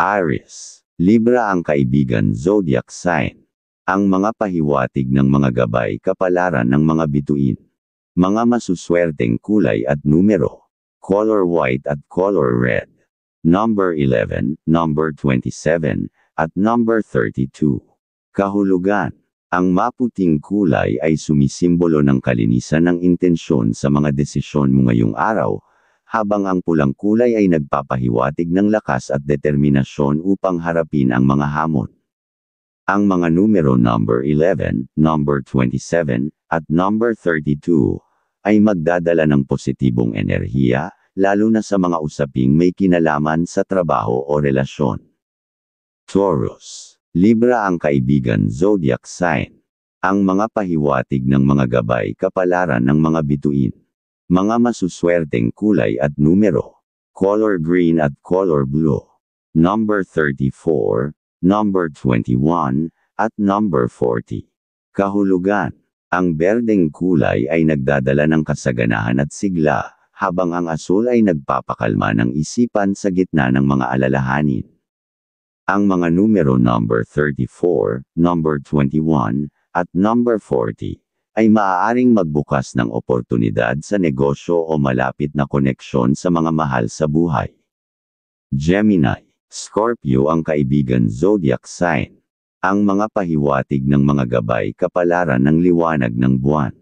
Aries, Libra ang kaibigan zodiac sign. Ang mga pahiwatig ng mga gabay kapalaran ng mga bituin. Mga masuswerteng kulay at numero. Color white at color red. Number 11, number 27, at number 32. Kahulugan. Ang maputing kulay ay sumisimbolo ng kalinisan ng intensyon sa mga desisyon mo ngayong araw, habang ang pulang kulay ay nagpapahiwatig ng lakas at determinasyon upang harapin ang mga hamon. Ang mga numero number 11, number 27, at number 32 ay magdadala ng positibong enerhiya, lalo na sa mga usaping may kinalaman sa trabaho o relasyon. Taurus, Libra ang kaibigan zodiac sign. Ang mga pahiwatig ng mga gabay kapalaran ng mga bituin. Mga masuswerteng kulay at numero. Color green at color blue. Number 34, number 21, at number 40. Kahulugan. Ang berdeng kulay ay nagdadala ng kasaganahan at sigla, habang ang asul ay nagpapakalma ng isipan sa gitna ng mga alalahanin. Ang mga numero number 34, number 21, at number 40, ay maaaring magbukas ng oportunidad sa negosyo o malapit na koneksyon sa mga mahal sa buhay. Gemini, Scorpio ang kaibigan zodiac sign. Ang mga pahiwatig ng mga gabay kapalaran ng liwanag ng buwan.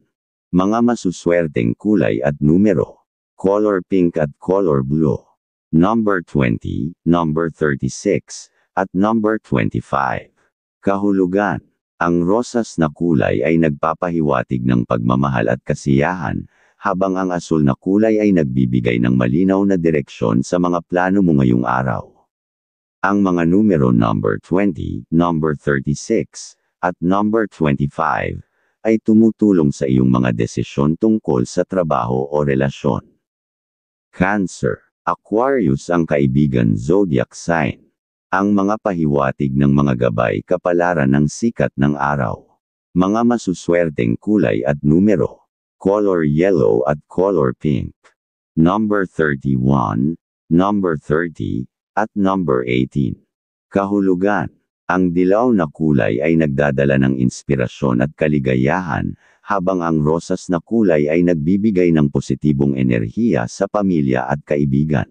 Mga masuswerteng kulay at numero. Color pink at color blue. Number 20, number 36, at number 25. Kahulugan. Ang rosas na kulay ay nagpapahiwatig ng pagmamahal at kasiyahan, habang ang asul na kulay ay nagbibigay ng malinaw na direksyon sa mga plano mo ngayong araw. Ang mga numero number 20, number 36, at number 25 ay tumutulong sa iyong mga desisyon tungkol sa trabaho o relasyon. Cancer, Aquarius ang kaibigan zodiac sign. Ang mga pahiwatig ng mga gabay kapalaran ng sikat ng araw. Mga masuswerteng kulay at numero. Color yellow at color pink. Number 31, number 30, at number 18. Kahulugan. Ang dilaw na kulay ay nagdadala ng inspirasyon at kaligayahan, habang ang rosas na kulay ay nagbibigay ng positibong enerhiya sa pamilya at kaibigan.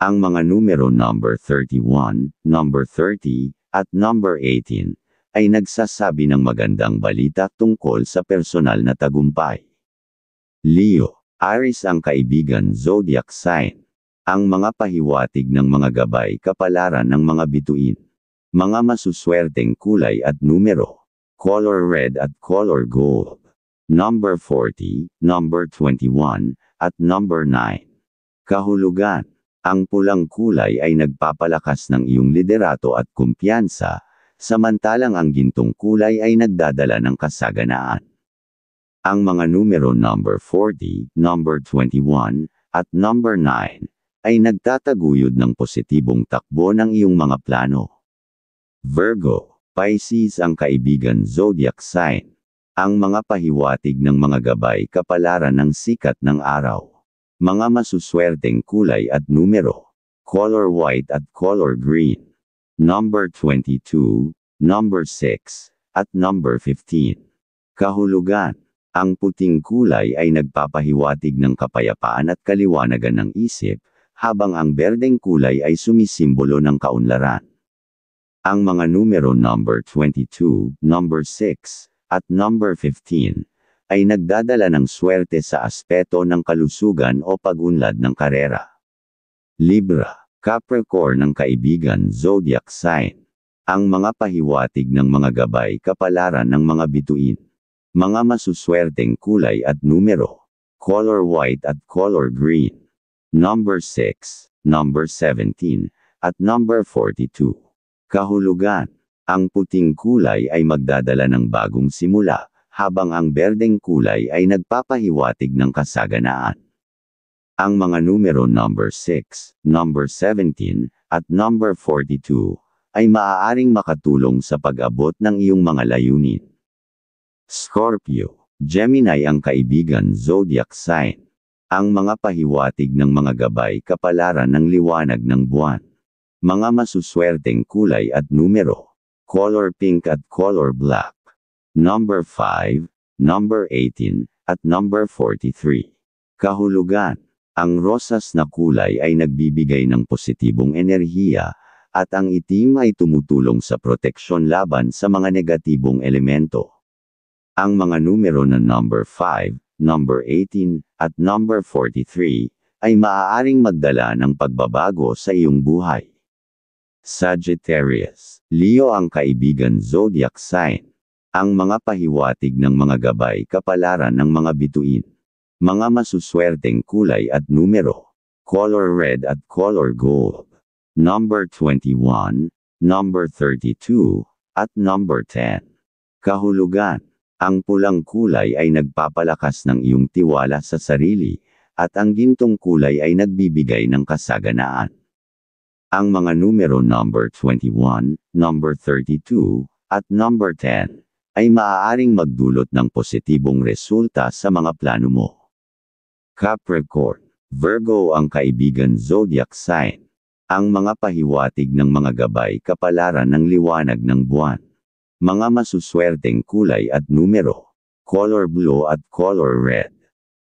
Ang mga numero number 31, number 30, at number 18, ay nagsasabi ng magandang balita tungkol sa personal na tagumpay. Leo, Aries ang kaibigan zodiac sign. Ang mga pahiwatig ng mga gabay kapalaran ng mga bituin. Mga masuswerteng kulay at numero. Color red at color gold. Number 40, number 21, at number 9. Kahulugan. Ang pulang kulay ay nagpapalakas ng iyong liderato at kumpiyansa, samantalang ang gintong kulay ay nagdadala ng kasaganaan. Ang mga numero number 40, number 21, at number 9, ay nagtataguyod ng positibong takbo ng iyong mga plano. Virgo, Pisces ang kaibigan zodiac sign. Ang mga pahiwatig ng mga gabay kapalaran ng sikat ng araw. Mga masuswerteng kulay at numero. Color white at color green. Number 22, number 6, at number 15. Kahulugan. Ang puting kulay ay nagpapahiwatig ng kapayapaan at kaliwanagan ng isip, habang ang berdeng kulay ay sumisimbolo ng kaunlaran. Ang mga numero number 22, number 6, at number 15, ay nagdadala ng swerte sa aspeto ng kalusugan o pag-unlad ng karera. Libra, Capricorn ng kaibigan zodiac sign. Ang mga pahiwatig ng mga gabay kapalaran ng mga bituin. Mga masuswerteng kulay at numero. Color white at color green. Number 6, number 17, at number 42. Kahulugan. Ang puting kulay ay magdadala ng bagong simula, habang ang berdeng kulay ay nagpapahiwatig ng kasaganaan. Ang mga numero number 6, number 17, at number 42, ay maaaring makatulong sa pag-abot ng iyong mga layunin. Scorpio, Gemini ang kaibigan zodiac sign. Ang mga pahiwatig ng mga gabay kapalaran ng liwanag ng buwan. Mga masuswerteng kulay at numero. Color pink at color black. Number 5, number 18, at number 43. Kahulugan. Ang rosas na kulay ay nagbibigay ng positibong enerhiya, at ang itim ay tumutulong sa proteksyon laban sa mga negatibong elemento. Ang mga numero na number 5, number 18, at number 43, ay maaaring magdala ng pagbabago sa iyong buhay. Sagittarius, Leo ang kaibigan zodiac sign. Ang mga pahiwatig ng mga gabay kapalaran ng mga bituin. Mga masuswerteng kulay at numero. Color red at color gold. Number 21, number 32, at number 10. Kahulugan. Ang pulang kulay ay nagpapalakas ng iyong tiwala sa sarili, at ang gintong kulay ay nagbibigay ng kasaganaan. Ang mga numero number 21, number 32, at number 10, ay maaaring magdulot ng positibong resulta sa mga plano mo. Capricorn, Virgo ang kaibigan zodiac sign. Ang mga pahiwatig ng mga gabay kapalaran ng liwanag ng buwan. Mga masuswerteng kulay at numero. Color blue at color red.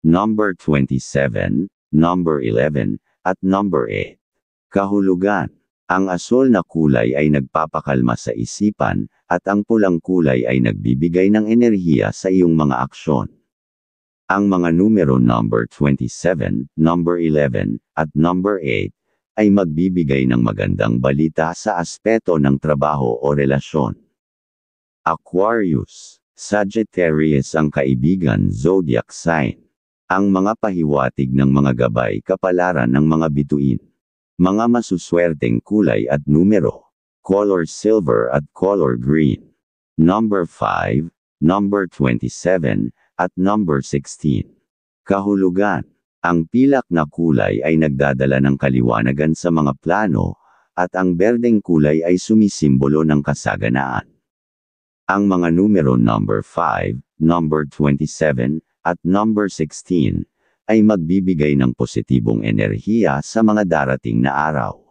Number 27, number 11, at number 8. Kahulugan. Ang asul na kulay ay nagpapakalma sa isipan, at ang pulang kulay ay nagbibigay ng enerhiya sa iyong mga aksyon. Ang mga numero number 27, number 11, at number 8, ay magbibigay ng magandang balita sa aspeto ng trabaho o relasyon. Aquarius, Sagittarius ang kaibigan zodiac sign. Ang mga pahiwatig ng mga gabay kapalaran ng mga bituin. Mga masuswerteng kulay at numero. Color silver at color green. Number 5, number 27, at number 16. Kahulugan. Ang pilak na kulay ay nagdadala ng kaliwanagan sa mga plano, at ang berdeng kulay ay sumisimbolo ng kasaganaan. Ang mga numero number 5, number 27, at number 16, ay magbibigay ng positibong enerhiya sa mga darating na araw.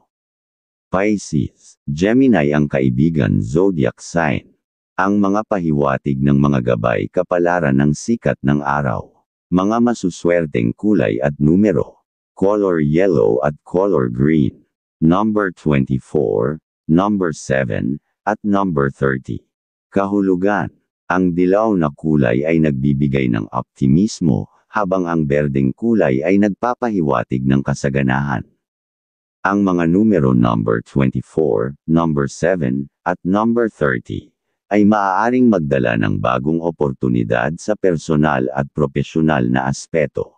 Pisces, Gemini ang kaibigan zodiac sign. Ang mga pahiwatig ng mga gabay kapalaran ng sikat ng araw. Mga masuswerteng kulay at numero. Color yellow at color green. Number 24, number 7, at number 30. Kahulugan. Ang dilaw na kulay ay nagbibigay ng optimismo, habang ang berdeng kulay ay nagpapahiwatig ng kasaganahan. Ang mga numero number 24, number 7, at number 30, ay maaaring magdala ng bagong oportunidad sa personal at propesyonal na aspeto.